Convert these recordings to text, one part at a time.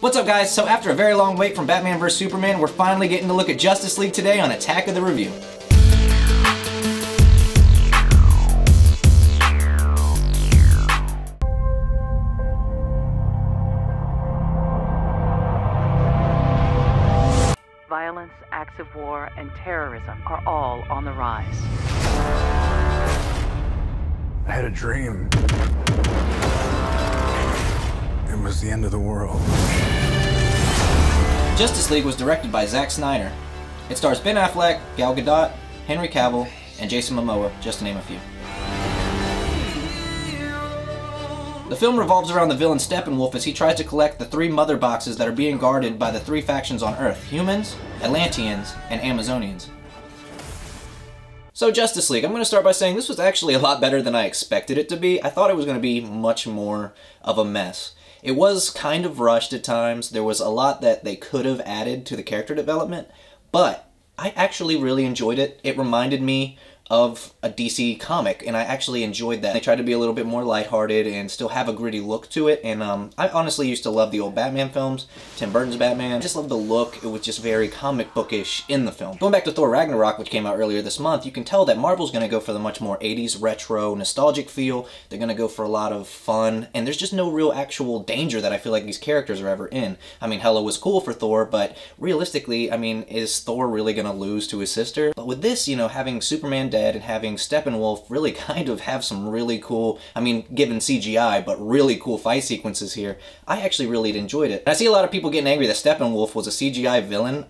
What's up guys? So after a very long wait from Batman vs Superman, we're finally getting to look at Justice League today on Attack of the Review. Violence, acts of war, and terrorism are all on the rise. I had a dream. It was the end of the world. Justice League was directed by Zack Snyder. It stars Ben Affleck, Gal Gadot, Henry Cavill, and Jason Momoa, just to name a few. The film revolves around the villain Steppenwolf as he tries to collect the 3 mother boxes that are being guarded by the 3 factions on Earth: humans, Atlanteans, and Amazonians. So Justice League, I'm going to start by saying this was actually a lot better than I expected it to be. I thought it was going to be much more of a mess. It was kind of rushed at times. There was a lot that they could have added to the character development, but I actually really enjoyed it. It reminded me of a DC comic, and I actually enjoyed that. They tried to be a little bit more lighthearted and still have a gritty look to it, and I honestly used to love the old Batman films, Tim Burton's Batman. I just loved the look. It was just very comic bookish in the film. Going back to Thor Ragnarok, which came out earlier this month, you can tell that Marvel's going to go for the much more 80s retro nostalgic feel. They're going to go for a lot of fun, and there's just no real actual danger that I feel like these characters are ever in. I mean, Hela was cool for Thor, but realistically, I mean, is Thor really going to lose to his sister? But with this, you know, having Superman dead and having Steppenwolf really kind of have some really cool, I mean, given CGI, but really cool fight sequences here, I actually really enjoyed it. And I see a lot of people getting angry that Steppenwolf was a CGI villain,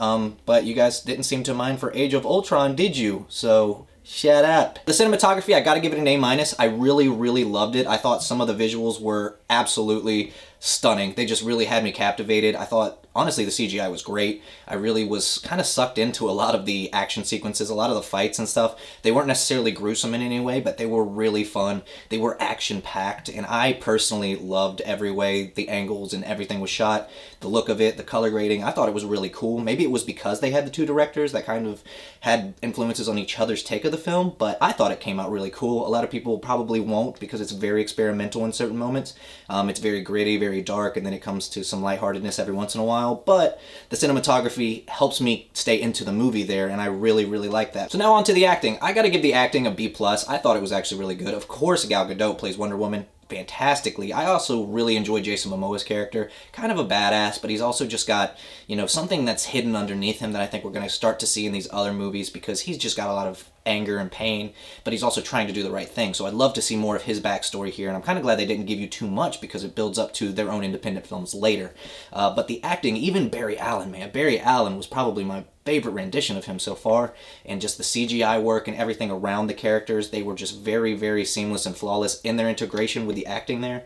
but you guys didn't seem to mind for Age of Ultron, did you? So shut up. The cinematography, I gotta give it an A-. I really loved it. I thought some of the visuals were absolutely stunning. They just really had me captivated. I thought, honestly, the CGI was great. I really was kind of sucked into a lot of the action sequences, a lot of the fights and stuff. They weren't necessarily gruesome in any way, but they were really fun. They were action-packed, and I personally loved every way the angles and everything was shot. The look of it, the color grading, I thought it was really cool. Maybe it was because they had the 2 directors that kind of had influences on each other's take of the film, but I thought it came out really cool. A lot of people probably won't because it's very experimental in certain moments. It's very gritty, very dark, and then it comes to some lightheartedness every once in a while, but the cinematography helps me stay into the movie there, and I really like that. So now on to the acting. I gotta give the acting a B+. I thought it was actually really good. Of course, Gal Gadot plays Wonder Woman fantastically. I also really enjoy Jason Momoa's character. Kind of a badass, but he's also just got, you know, something that's hidden underneath him that I think we're going to start to see in these other movies, because he's just got a lot of anger and pain, but he's also trying to do the right thing. So I'd love to see more of his backstory here, and I'm kind of glad they didn't give you too much because it builds up to their own independent films later. But the acting, even Barry Allen, man. Barry Allen was probably my favorite rendition of him so far, and just the CGI work and everything around the characters, they were just very seamless and flawless in their integration with the acting there.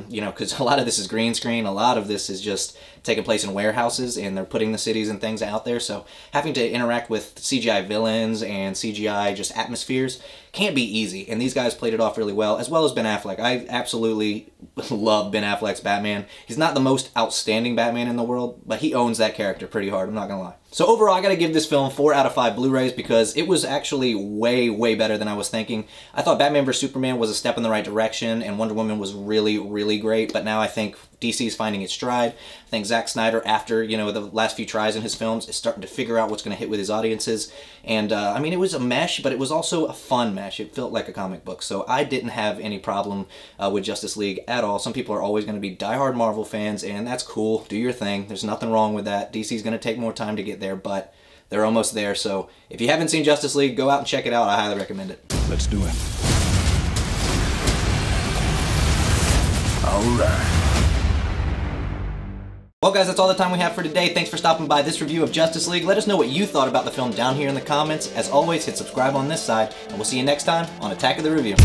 You know, because a lot of this is green screen, a lot of this is just taking place in warehouses, and they're putting the cities and things out there, so having to interact with CGI villains and CGI just atmospheres can't be easy, and these guys played it off really well, as well as Ben Affleck. I absolutely love Ben Affleck's Batman. He's not the most outstanding Batman in the world, but he owns that character pretty hard, I'm not gonna lie. So overall, I gotta give this film 4 out of 5 Blu-rays because it was actually way better than I was thinking. I thought Batman vs Superman was a step in the right direction, and Wonder Woman was really great, but now I think DC's finding its stride. I think Zack Snyder, after, you know, the last few tries in his films, is starting to figure out what's going to hit with his audiences. And, I mean, it was a mesh, but it was also a fun mesh. It felt like a comic book. So I didn't have any problem with Justice League at all. Some people are always going to be diehard Marvel fans, and that's cool. Do your thing. There's nothing wrong with that. DC's going to take more time to get there, but they're almost there. So if you haven't seen Justice League, go out and check it out. I highly recommend it. Let's do it. All right. Well guys, that's all the time we have for today. Thanks for stopping by this review of Justice League. Let us know what you thought about the film down here in the comments. As always, hit subscribe on this side, and we'll see you next time on Attack of the Review.